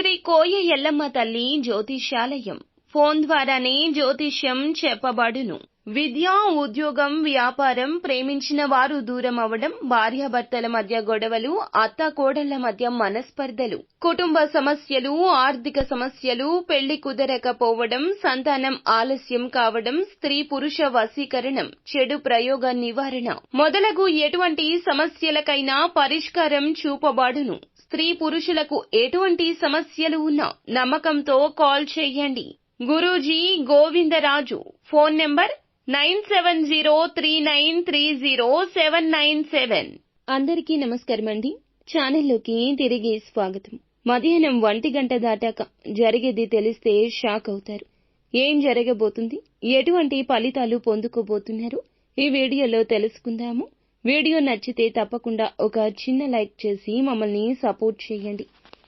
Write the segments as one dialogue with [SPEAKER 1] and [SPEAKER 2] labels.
[SPEAKER 1] శ్రీ కోయ ఎల్లమ్మ తల్లి జ్యోతిష్యాలయం. ఫోన్ ద్వారానే జ్యోతిష్యం చెప్పబడును. విద్య, ఉద్యోగం, వ్యాపారం, ప్రేమించిన వారు దూరం అవడం, భార్యాభర్తల మధ్య గొడవలు, అత్తాకోడళ్ల మధ్య మనస్పర్ధలు, కుటుంబ సమస్యలు, ఆర్థిక సమస్యలు, పెళ్లి కుదరకపోవడం, సంతానం ఆలస్యం కావడం, స్త్రీ పురుష వశీకరణం, చెడు ప్రయోగ నివారణ మొదలగు ఎటువంటి సమస్యలకైనా పరిష్కారం చూపబడును. స్త్రీ పురుషులకు ఎటువంటి సమస్యలు ఉన్నా నమ్మకంతో కాల్ చేయండి. గురూజీ గోవిందరాజు. Phone number 9703930797. అందరికీ నమస్కారమండి. ఛానల్లోకి తిరిగి స్వాగతం. మధ్యాహ్నం 1 గంట దాటాక జరిగేది తెలిస్తే షాక్ అవుతారు. ఏం జరగబోతుంది, ఎటువంటి ఫలితాలు పొందుకోబోతున్నారు, ఈ వీడియోలో తెలుసుకుందాము. వీడియో నచ్చితే తప్పకుండా ఒక చిన్న లైక్ చేసి మమ్మల్ని సపోర్ట్ చేయండి.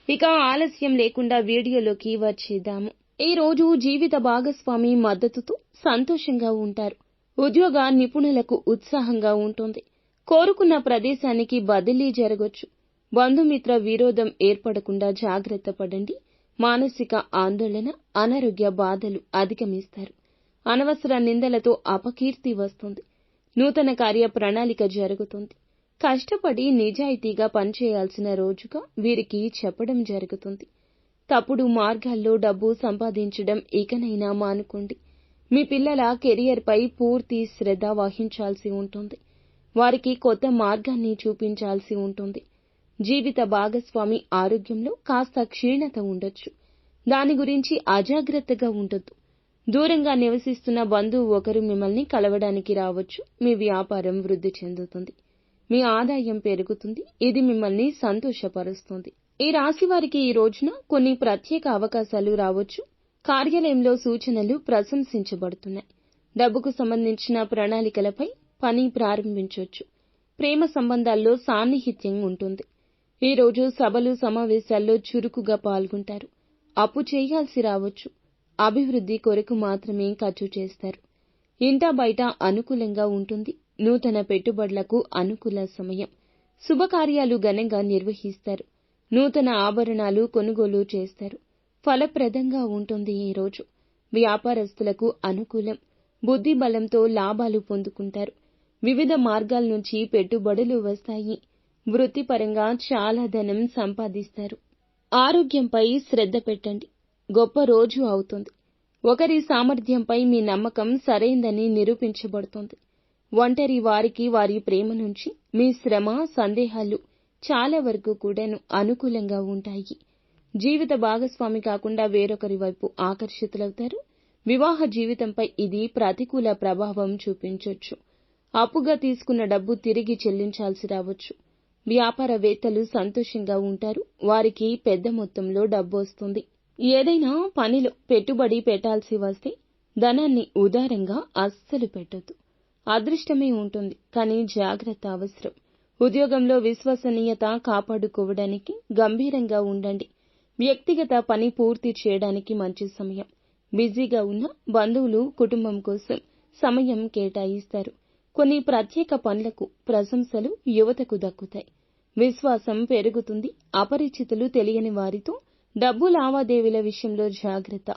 [SPEAKER 1] ఇక ఆలస్యం లేకుండా వీడియోలోకి వచ్చేద్దాము. ఈ రోజు జీవిత భాగస్వామి మద్దతుతో సంతోషంగా ఉంటారు. ఉద్యోగ నిపుణులకు ఉత్సాహంగా ఉంటుంది. కోరుకున్న ప్రదేశానికి బదిలీ జరగొచ్చు. బంధుమిత్ర విరోధం ఏర్పడకుండా జాగ్రత్త పడండి. మానసిక ఆందోళన, అనారోగ్య బాధలు అధిగమిస్తారు. అనవసర నిందలతో అపకీర్తి వస్తుంది. నూతన కార్య ప్రణాళిక జరుగుతుంది. కష్టపడి నిజాయితీగా పనిచేయాల్సిన రోజుగా వీరికి చెప్పడం జరుగుతుంది. తప్పుడు మార్గాల్లో డబ్బు సంపాదించడం ఇకనైనా మానుకోండి. మీ పిల్లల కెరియర్పై పూర్తి శ్రద్ధ వహించాల్సి ఉంటుంది. వారికి కొత్త మార్గాన్ని చూపించాల్సి ఉంటుంది. జీవిత భాగస్వామి ఆరోగ్యంలో కాస్త క్షీణత ఉండొచ్చు. దాని గురించి అజాగ్రత్తగా ఉండొద్దు. దూరంగా నివసిస్తున్న బంధువు ఒకరు మిమ్మల్ని కలవడానికి రావచ్చు. మీ వ్యాపారం వృద్ధి చెందుతుంది. మీ ఆదాయం పెరుగుతుంది. ఇది మిమ్మల్ని సంతోషపరుస్తుంది. ఈ రాశి వారికి ఈ రోజున కొన్ని ప్రత్యేక అవకాశాలు రావచ్చు. కార్యాలయంలో సూచనలు ప్రశంసించబడుతున్నాయి. డబ్బుకు సంబంధించిన ప్రణాళికలపై పని ప్రారంభించొచ్చు. ప్రేమ సంబంధాల్లో సాన్నిహిత్యం ఉంటుంది. ఈ రోజు సభలు, సమావేశాల్లో చురుకుగా పాల్గొంటారు. అప్పు చేయాల్సి రావచ్చు. అభివృద్ధి కొరకు మాత్రమే ఖర్చు చేస్తారు. ఇంటా బయట అనుకూలంగా ఉంటుంది. నూతన పెట్టుబడులకు అనుకూల సమయం. శుభకార్యాలు ఘనంగా నిర్వహిస్తారు. నూతన ఆభరణాలు కొనుగోలు చేస్తారు. ఫలప్రదంగా ఉంటుంది ఈ రోజు. వ్యాపారస్తులకు అనుకూలం. బుద్ధి బలంతో లాభాలు పొందుకుంటారు. వివిధ మార్గాల నుంచి పెట్టుబడులు వస్తాయి. వృత్తిపరంగా చాలా ధనం సంపాదిస్తారు. ఆరోగ్యంపై శ్రద్ధ పెట్టండి. గొప్ప రోజు అవుతుంది. ఒకరి సామర్థ్యంపై మీ నమ్మకం సరైందని నిరూపించబడుతుంది. ఒంటరి వారికి వారి ప్రేమ నుంచి మీ శ్రమ, సందేహాలు చాలా వరకు కూడాను అనుకూలంగా ఉంటాయి. జీవిత భాగస్వామి కాకుండా వేరొకరి వైపు ఆకర్షితులవుతారు. వివాహ జీవితంపై ఇది ప్రతికూల ప్రభావం చూపించొచ్చు. అప్పుగా తీసుకున్న డబ్బు తిరిగి చెల్లించాల్సి రావచ్చు. వ్యాపారవేత్తలు సంతోషంగా ఉంటారు. వారికి పెద్ద మొత్తంలో డబ్బు వస్తుంది. ఏదైనా పనిలో పెట్టుబడి పెట్టాల్సి వస్తే ధనాన్ని ఉదారంగా అస్సలు పెట్టొద్దు. అదృష్టమే ఉంటుంది, కానీ జాగ్రత్త అవసరం. ఉద్యోగంలో విశ్వసనీయత కాపాడుకోవడానికి గంభీరంగా ఉండండి. వ్యక్తిగత పని పూర్తి చేయడానికి మంచి సమయం. బిజీగా ఉన్న బంధువులు కుటుంబం కోసం సమయం కేటాయిస్తారు. కొన్ని ప్రత్యేక పనులకు ప్రశంసలు యువతకు దక్కుతాయి. విశ్వాసం పెరుగుతుంది. అపరిచితులు, తెలియని వారితో డబ్బు లావాదేవీల విషయంలో జాగ్రత్త.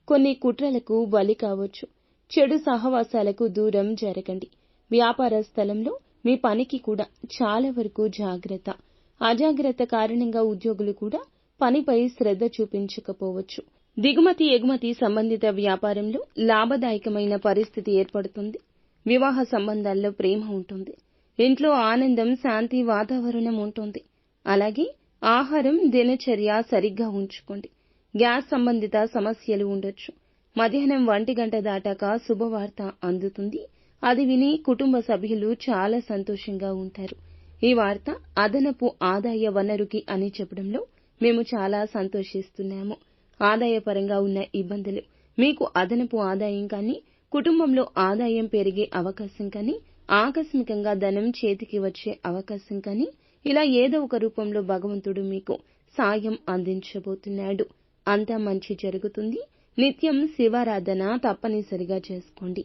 [SPEAKER 1] కొన్ని కుట్రలకు బలి కావచ్చు. చెడు సహవాసాలకు దూరం జరగండి. వ్యాపార స్థలంలో మీ పనికి కూడా చాలా వరకు జాగ్రత్త. అజాగ్రత్త కారణంగా ఉద్యోగులు కూడా పనిపై శ్రద్ధ చూపించకపోవచ్చు. దిగుమతి, ఎగుమతి సంబంధిత వ్యాపారంలో లాభదాయకమైన పరిస్థితి ఏర్పడుతుంది. వివాహ సంబంధాల్లో ప్రేమ ఉంటుంది. ఇంట్లో ఆనందం, శాంతి వాతావరణం ఉంటుంది. అలాగే ఆహారం, దినచర్య సరిగ్గా ఉంచుకోండి. గ్యాస్ సంబంధిత సమస్యలు ఉండొచ్చు. మధ్యాహ్నం 1 గంట దాటాక శుభవార్త అందుతుంది. అది విని కుటుంబ సభ్యులు చాలా సంతోషంగా ఉంటారు. ఈ వార్త అదనపు ఆదాయ వనరుకి అని చెప్పడంలో మేము చాలా సంతోషిస్తున్నాము. ఆదాయపరంగా ఉన్న ఇబ్బందులు, మీకు అదనపు ఆదాయం కానీ, కుటుంబంలో ఆదాయం పెరిగే అవకాశం కానీ, ఆకస్మికంగా ధనం చేతికి వచ్చే అవకాశం కానీ, ఇలా ఏదో ఒక రూపంలో భగవంతుడు మీకు సాయం అందించబోతున్నాడు. అంతా మంచి జరుగుతుంది. నిత్యం శివారాధన తప్పనిసరిగా చేసుకోండి.